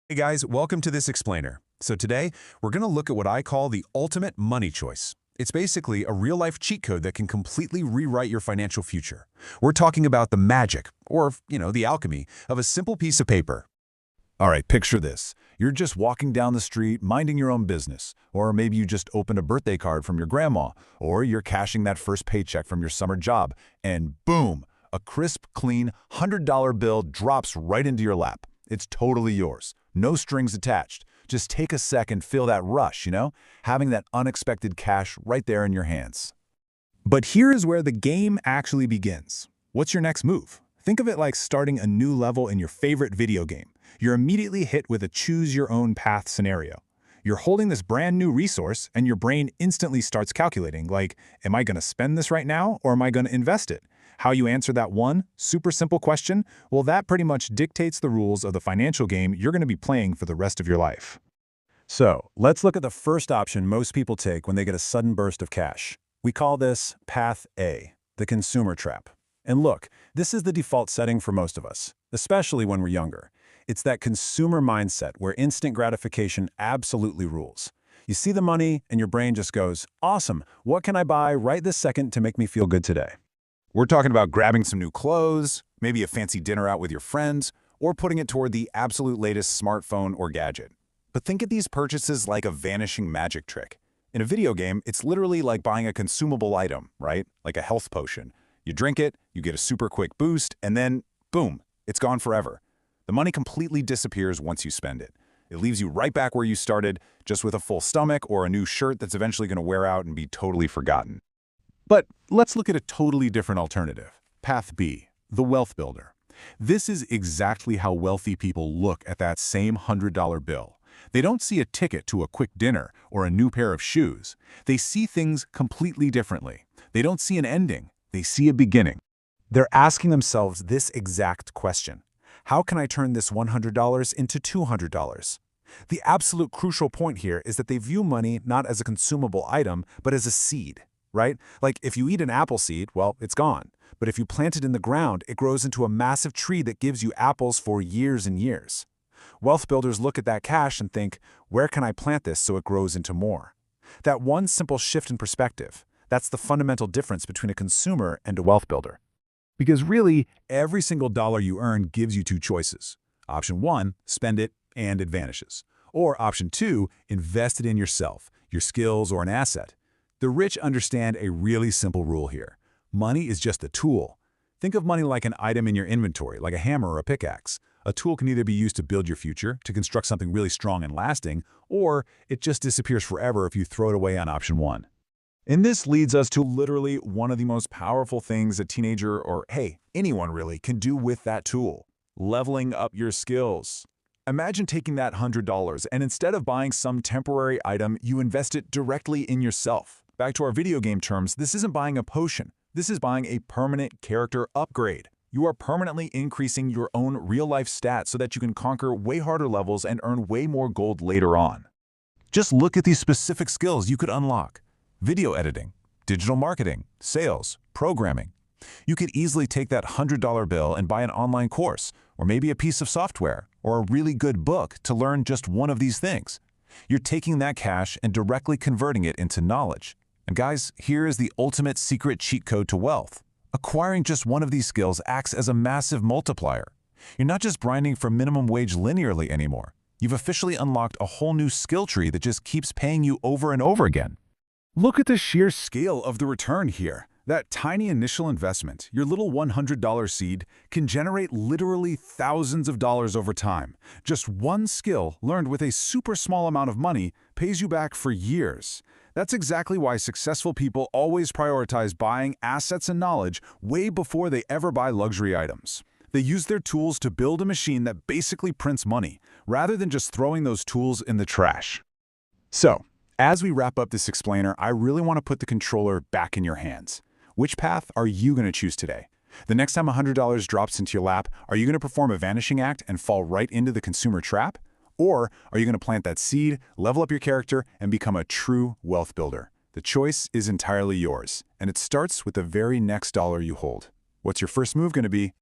Hey guys, welcome to this explainer. So today, we're going to look at what I call the ultimate money choice. It's basically a real-life cheat code that can completely rewrite your financial future. We're talking about the magic, or, the alchemy, of a simple piece of paper. All right, picture this. You're just walking down the street, minding your own business. Or maybe you just opened a birthday card from your grandma. Or you're cashing that first paycheck from your summer job. And boom, a crisp, clean $100 bill drops right into your lap. It's totally yours. No strings attached. Just take a second, feel that rush, having that unexpected cash right there in your hands. But here is where the game actually begins. What's your next move? Think of it like starting a new level in your favorite video game. You're immediately hit with a choose-your-own-path scenario. You're holding this brand new resource, and your brain instantly starts calculating, like, am I going to spend this right now, or am I going to invest it? How you answer that one, super simple question, well, that pretty much dictates the rules of the financial game you're going to be playing for the rest of your life. So, let's look at the first option most people take when they get a sudden burst of cash. We call this Path A, the consumer trap. And look, this is the default setting for most of us, especially when we're younger. It's that consumer mindset where instant gratification absolutely rules. You see the money, and your brain just goes, awesome, what can I buy right this second to make me feel good today? We're talking about grabbing some new clothes, maybe a fancy dinner out with your friends, or putting it toward the absolute latest smartphone or gadget. But think of these purchases like a vanishing magic trick. In a video game, it's literally like buying a consumable item, right? Like a health potion. You drink it, you get a super quick boost, and then, boom, it's gone forever. The money completely disappears once you spend it. It leaves you right back where you started, just with a full stomach or a new shirt that's eventually going to wear out and be totally forgotten. But let's look at a totally different alternative. Path B, the wealth builder. This is exactly how wealthy people look at that same $100 bill. They don't see a ticket to a quick dinner or a new pair of shoes. They see things completely differently. They don't see an ending. They see a beginning. They're asking themselves this exact question. How can I turn this $100 into $200? The absolute crucial point here is that they view money not as a consumable item, but as a seed. Right? Like if you eat an apple seed, well, it's gone. But if you plant it in the ground, it grows into a massive tree that gives you apples for years and years. Wealth builders look at that cash and think, where can I plant this so it grows into more? That one simple shift in perspective, that's the fundamental difference between a consumer and a wealth builder. Because really, every single dollar you earn gives you two choices. Option 1, spend it and it vanishes. Or option 2, invest it in yourself, your skills, or an asset. The rich understand a really simple rule here. Money is just a tool. Think of money like an item in your inventory, like a hammer or a pickaxe. A tool can either be used to build your future, to construct something really strong and lasting, or it just disappears forever if you throw it away on option 1. And this leads us to literally one of the most powerful things a teenager, or hey, anyone really, can do with that tool. Leveling up your skills. Imagine taking that $100 and instead of buying some temporary item, you invest it directly in yourself. Back to our video game terms, this isn't buying a potion. This is buying a permanent character upgrade. You are permanently increasing your own real-life stats so that you can conquer way harder levels and earn way more gold later on. Just look at these specific skills you could unlock. Video editing, digital marketing, sales, programming. You could easily take that $100 bill and buy an online course, or maybe a piece of software, or a really good book to learn just one of these things. You're taking that cash and directly converting it into knowledge. And guys, here is the ultimate secret cheat code to wealth. Acquiring just one of these skills acts as a massive multiplier. You're not just grinding for minimum wage linearly anymore. You've officially unlocked a whole new skill tree that just keeps paying you over and over again. Look at the sheer scale of the return here. That tiny initial investment, your little $100 seed, can generate literally thousands of dollars over time. Just one skill learned with a super small amount of money pays you back for years. That's exactly why successful people always prioritize buying assets and knowledge way before they ever buy luxury items. They use their tools to build a machine that basically prints money, rather than just throwing those tools in the trash. So, as we wrap up this explainer, I really want to put the controller back in your hands. Which path are you going to choose today? The next time $100 drops into your lap, are you going to perform a vanishing act and fall right into the consumer trap? Or are you going to plant that seed, level up your character, and become a true wealth builder? The choice is entirely yours, and it starts with the very next dollar you hold. What's your first move going to be?